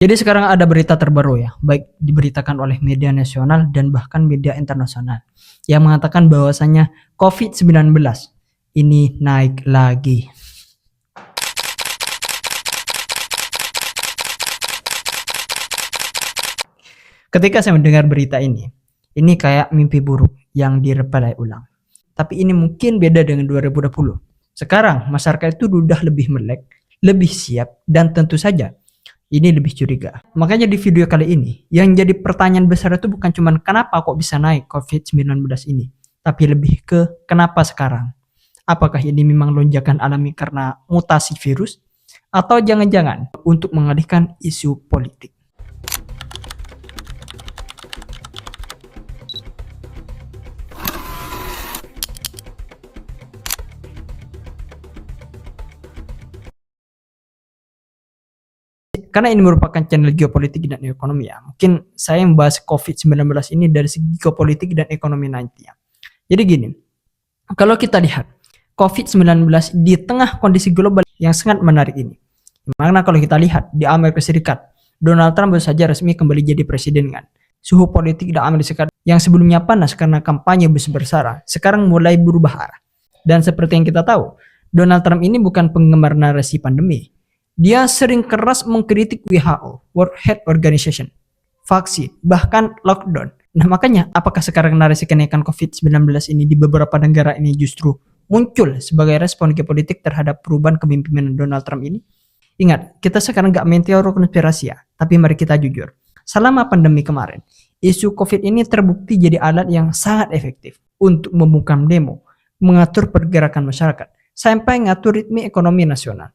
Jadi sekarang ada berita terbaru ya, baik diberitakan oleh media nasional dan bahkan media internasional yang mengatakan bahwasanya COVID-19 ini naik lagi. Ketika saya mendengar berita ini kayak mimpi buruk yang direpelai ulang. Tapi ini mungkin beda dengan 2020. Sekarang masyarakat itu sudah lebih melek, lebih siap, dan tentu saja ini lebih curiga. Makanya di video kali ini, yang jadi pertanyaan besar itu bukan cuma kenapa kok bisa naik COVID-19 ini, tapi lebih ke kenapa sekarang. Apakah ini memang lonjakan alami karena mutasi virus, atau jangan-jangan untuk mengalihkan isu politik. Karena ini merupakan channel geopolitik dan ekonomi ya. Mungkin saya membahas COVID-19 ini dari segi geopolitik dan ekonomi nanti ya. Jadi gini, kalau kita lihat COVID-19 di tengah kondisi global yang sangat menarik ini. Karena kalau kita lihat di Amerika Serikat, Donald Trump baru saja resmi kembali jadi presiden kan. Suhu politik di Amerika Serikat yang sebelumnya panas karena kampanye besar-besaran, sekarang mulai berubah arah. Dan seperti yang kita tahu, Donald Trump ini bukan penggemar narasi pandemi. Dia sering keras mengkritik WHO, World Health Organization, vaksin, bahkan lockdown. Nah makanya apakah sekarang narasi kenaikan COVID-19 ini di beberapa negara ini justru muncul sebagai respon geopolitik terhadap perubahan kepemimpinan Donald Trump ini? Ingat, kita sekarang gak main teori konspirasi ya, tapi mari kita jujur. Selama pandemi kemarin, isu COVID ini terbukti jadi alat yang sangat efektif untuk membungkam demo, mengatur pergerakan masyarakat, sampai ngatur ritme ekonomi nasional.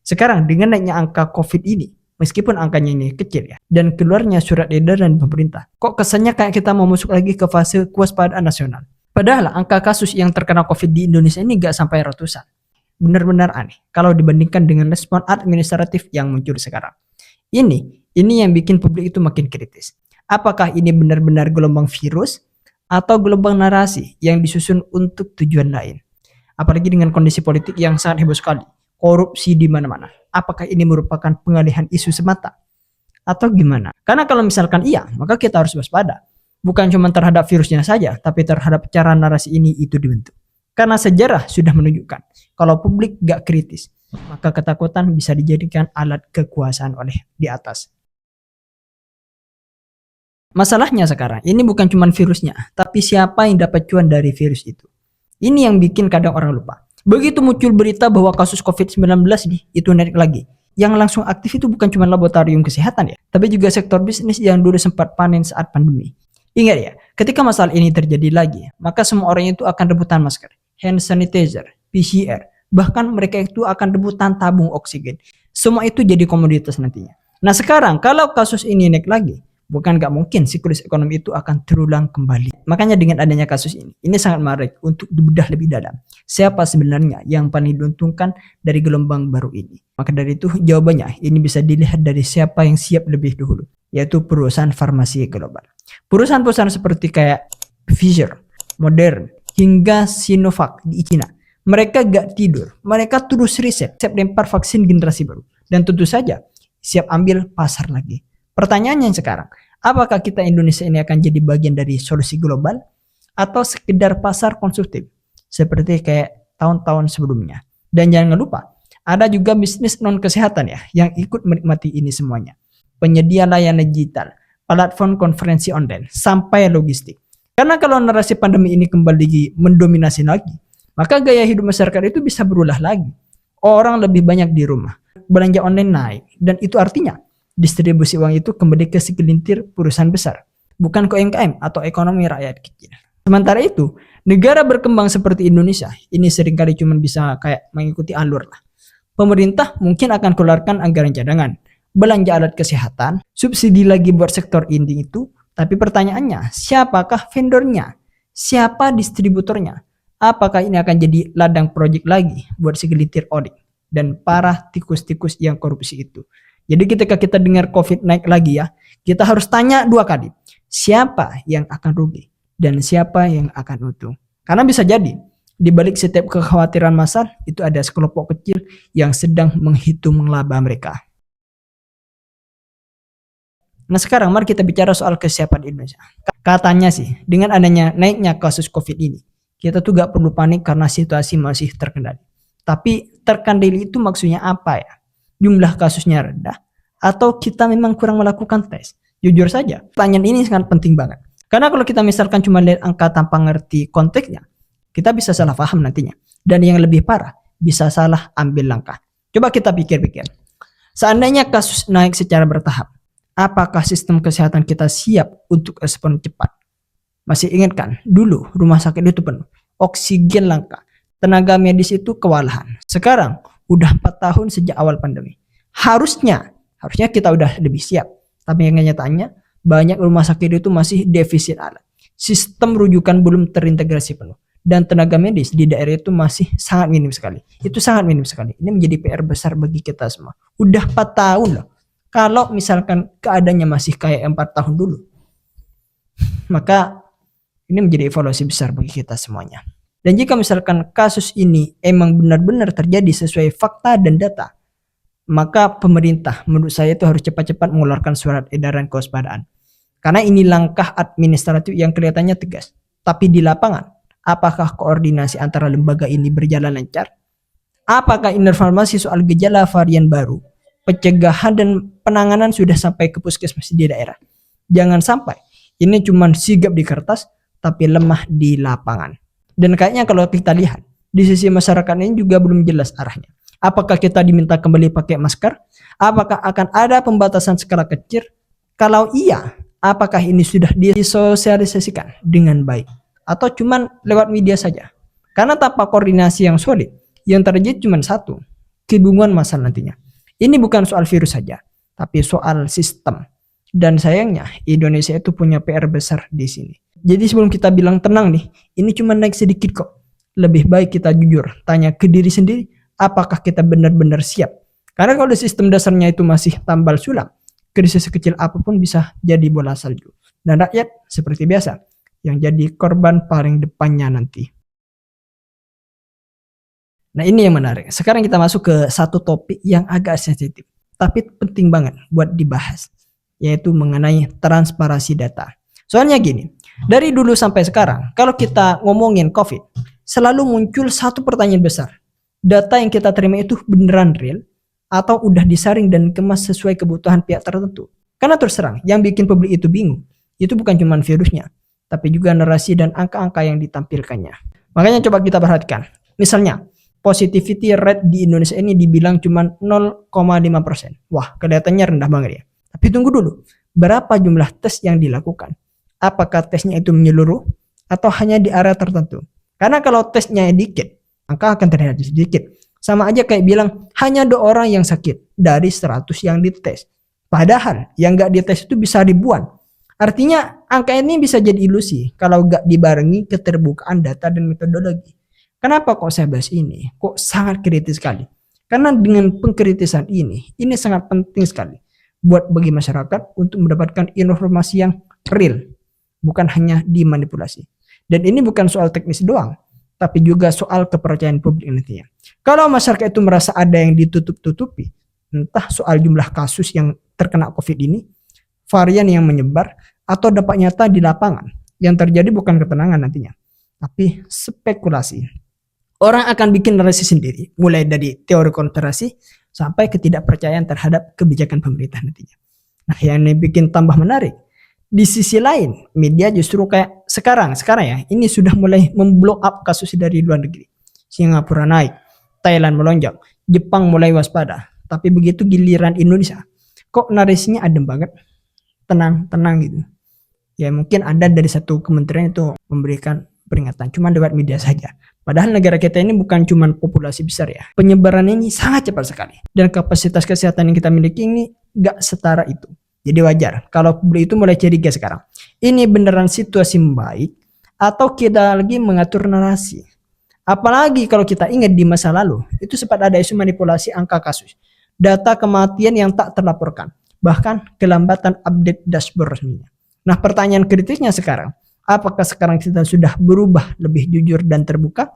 Sekarang dengan naiknya angka COVID ini, meskipun angkanya ini kecil ya, dan keluarnya surat edaran pemerintah, kok kesannya kayak kita mau masuk lagi ke fase kewaspadaan nasional. Padahal angka kasus yang terkena COVID di Indonesia ini gak sampai ratusan. Benar-benar aneh kalau dibandingkan dengan respon administratif yang muncul sekarang. Ini yang bikin publik itu makin kritis. Apakah ini benar-benar gelombang virus atau gelombang narasi yang disusun untuk tujuan lain? Apalagi dengan kondisi politik yang sangat heboh sekali. Korupsi di mana-mana. Apakah ini merupakan pengalihan isu semata? Atau gimana? Karena kalau misalkan iya, maka kita harus waspada. Bukan cuma terhadap virusnya saja, tapi terhadap cara narasi ini itu dibentuk. Karena sejarah sudah menunjukkan, kalau publik gak kritis, maka ketakutan bisa dijadikan alat kekuasaan oleh di atas. Masalahnya sekarang, ini bukan cuma virusnya, tapi siapa yang dapat cuan dari virus itu. Ini yang bikin kadang orang lupa. Begitu muncul berita bahwa kasus COVID-19 nih, itu naik lagi. Yang langsung aktif itu bukan cuma laboratorium kesehatan ya, tapi juga sektor bisnis yang dulu sempat panen saat pandemi. Ingat ya, ketika masalah ini terjadi lagi, maka semua orang itu akan rebutan masker, hand sanitizer, PCR, bahkan mereka itu akan rebutan tabung oksigen. Semua itu jadi komoditas nantinya. Nah sekarang, kalau kasus ini naik lagi, bukan gak mungkin siklus ekonomi itu akan terulang kembali. Makanya dengan adanya kasus ini sangat menarik untuk dibedah lebih dalam. Siapa sebenarnya yang paling diuntungkan dari gelombang baru ini? Maka dari itu jawabannya ini bisa dilihat dari siapa yang siap lebih dahulu, yaitu perusahaan farmasi global. Perusahaan-perusahaan seperti kayak Pfizer, Modern, hingga Sinovac di China. Mereka gak tidur, mereka terus riset, siap lempar vaksin generasi baru. Dan tentu saja siap ambil pasar lagi. Pertanyaannya sekarang, apakah kita Indonesia ini akan jadi bagian dari solusi global atau sekedar pasar konsumtif seperti kayak tahun-tahun sebelumnya? Dan jangan lupa, ada juga bisnis non kesehatan ya yang ikut menikmati ini semuanya. Penyedia layanan digital, platform konferensi online, sampai logistik. Karena kalau narasi pandemi ini kembali mendominasi lagi, maka gaya hidup masyarakat itu bisa berulah lagi. Orang lebih banyak di rumah, belanja online naik, dan itu artinya distribusi uang itu kembali ke segelintir perusahaan besar, bukan ke UMKM atau ekonomi rakyat kecil. Sementara itu, negara berkembang seperti Indonesia ini seringkali cuma bisa kayak mengikuti alur lah. Pemerintah mungkin akan keluarkan anggaran cadangan, belanja alat kesehatan, subsidi lagi buat sektor ini itu, tapi pertanyaannya, siapakah vendornya? Siapa distributornya? Apakah ini akan jadi ladang proyek lagi buat segelintir odik dan para tikus-tikus yang korupsi itu? Jadi ketika kita dengar COVID naik lagi ya, kita harus tanya dua kali. Siapa yang akan rugi dan siapa yang akan untung? Karena bisa jadi di balik setiap kekhawatiran massal itu ada sekelompok kecil yang sedang menghitung laba mereka. Nah sekarang mari kita bicara soal kesiapan Indonesia. Katanya sih dengan adanya naiknya kasus COVID ini, kita tuh gak perlu panik karena situasi masih terkendali. Tapi terkendali itu maksudnya apa ya? Jumlah kasusnya rendah atau kita memang kurang melakukan tes? Jujur saja, pertanyaan ini sangat penting banget. Karena kalau kita misalkan cuma lihat angka tanpa ngerti konteksnya, kita bisa salah paham nantinya. Dan yang lebih parah, bisa salah ambil langkah. Coba kita pikir-pikir. Seandainya kasus naik secara bertahap, apakah sistem kesehatan kita siap untuk respon cepat? Masih ingat kan? Dulu rumah sakit itu penuh, oksigen langka, tenaga medis itu kewalahan. Sekarang udah 4 tahun sejak awal pandemi. Harusnya kita udah lebih siap. Tapi yang kenyataannya banyak rumah sakit itu masih defisit alat. Sistem rujukan belum terintegrasi penuh. Dan tenaga medis di daerah itu masih sangat minim sekali. Itu sangat minim sekali. Ini menjadi PR besar bagi kita semua. Udah 4 tahun loh. Kalau misalkan keadaannya masih kayak 4 tahun dulu, maka ini menjadi evaluasi besar bagi kita semuanya. Dan jika misalkan kasus ini emang benar-benar terjadi sesuai fakta dan data, maka pemerintah menurut saya itu harus cepat-cepat mengeluarkan surat edaran kewaspadaan. Karena ini langkah administratif yang kelihatannya tegas. Tapi di lapangan, apakah koordinasi antara lembaga ini berjalan lancar? Apakah informasi soal gejala varian baru, pencegahan dan penanganan sudah sampai ke puskesmas di daerah? Jangan sampai ini cuma sigap di kertas tapi lemah di lapangan. Dan kayaknya kalau kita lihat di sisi masyarakat ini juga belum jelas arahnya. Apakah kita diminta kembali pakai masker? Apakah akan ada pembatasan skala kecil? Kalau iya, apakah ini sudah disosialisasikan dengan baik? Atau cuman lewat media saja? Karena tanpa koordinasi yang solid, yang terjadi cuma satu, kebingungan masalah nantinya. Ini bukan soal virus saja, tapi soal sistem. Dan sayangnya Indonesia itu punya PR besar di sini. Jadi sebelum kita bilang tenang nih, ini cuma naik sedikit kok. Lebih baik kita jujur, tanya ke diri sendiri, apakah kita benar-benar siap? Karena kalau sistem dasarnya itu masih tambal sulam, krisis sekecil apapun bisa jadi bola salju. Dan rakyat seperti biasa, yang jadi korban paling depannya nanti. Nah ini yang menarik. Sekarang kita masuk ke satu topik yang agak sensitif, tapi penting banget buat dibahas, yaitu mengenai transparansi data. Soalnya gini, dari dulu sampai sekarang, kalau kita ngomongin COVID, selalu muncul satu pertanyaan besar. Data yang kita terima itu beneran real, atau udah disaring dan kemas sesuai kebutuhan pihak tertentu? Karena terus terang, yang bikin publik itu bingung, itu bukan cuma virusnya, tapi juga narasi dan angka-angka yang ditampilkannya. Makanya coba kita perhatikan. Misalnya, positivity rate di Indonesia ini dibilang cuma 0,5%. Wah, kelihatannya rendah banget ya. Tapi tunggu dulu, berapa jumlah tes yang dilakukan? Apakah tesnya itu menyeluruh atau hanya di area tertentu? Karena kalau tesnya dikit, angka akan terlihat sedikit. Sama aja kayak bilang hanya 2 orang yang sakit dari 100 yang dites. Padahal yang nggak dites itu bisa ribuan. Artinya angka ini bisa jadi ilusi kalau nggak dibarengi keterbukaan data dan metodologi. Kenapa kok saya bahas ini? Kok sangat kritis sekali? Karena dengan pengkritisan ini sangat penting sekali buat bagi masyarakat untuk mendapatkan informasi yang real, bukan hanya dimanipulasi. Dan ini bukan soal teknis doang, tapi juga soal kepercayaan publik nantinya. Kalau masyarakat itu merasa ada yang ditutup-tutupi, entah soal jumlah kasus yang terkena COVID ini, varian yang menyebar, atau dampak nyata di lapangan, yang terjadi bukan ketenangan nantinya, tapi spekulasi. Orang akan bikin narasi sendiri, mulai dari teori konspirasi sampai ketidakpercayaan terhadap kebijakan pemerintah nantinya. Nah, yang bikin tambah menarik, di sisi lain, media justru kayak sekarang ya, ini sudah mulai memblow up kasus dari luar negeri. Singapura naik, Thailand melonjak, Jepang mulai waspada. Tapi begitu giliran Indonesia, kok narasinya adem banget, tenang gitu. Ya mungkin ada dari satu kementerian itu memberikan peringatan, cuma lewat media saja. Padahal negara kita ini bukan cuma populasi besar ya. Penyebaran ini sangat cepat sekali. Dan kapasitas kesehatan yang kita miliki ini gak setara itu. Jadi wajar kalau publik itu mulai curiga sekarang. Ini beneran situasi membaik atau kita lagi mengatur narasi? Apalagi kalau kita ingat di masa lalu, itu sempat ada isu manipulasi angka kasus, data kematian yang tak terlaporkan, bahkan kelambatan update dashboard resminya. Nah pertanyaan kritisnya sekarang, apakah sekarang kita sudah berubah lebih jujur dan terbuka?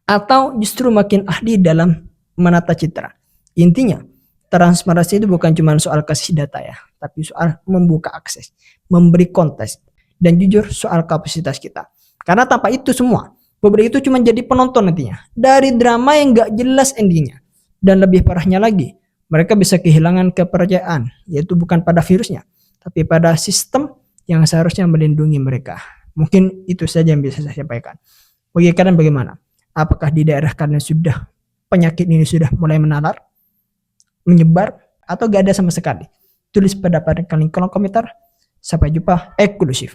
Atau justru makin ahli dalam menata citra? Intinya, transparansi itu bukan cuma soal kasih data ya, tapi soal membuka akses, memberi kontes, dan jujur soal kapasitas kita. Karena tanpa itu semua, publik itu cuma jadi penonton nantinya dari drama yang gak jelas endingnya. Dan lebih parahnya lagi, mereka bisa kehilangan kepercayaan, yaitu bukan pada virusnya, tapi pada sistem yang seharusnya melindungi mereka. Mungkin itu saja yang bisa saya sampaikan. Bagi kalian bagaimana? Apakah di daerah kalian sudah penyakit ini sudah mulai menalar, menyebar, atau gak ada sama sekali? Tulis pendapat kalian di kolom komentar. Sampai jumpa eksklusif.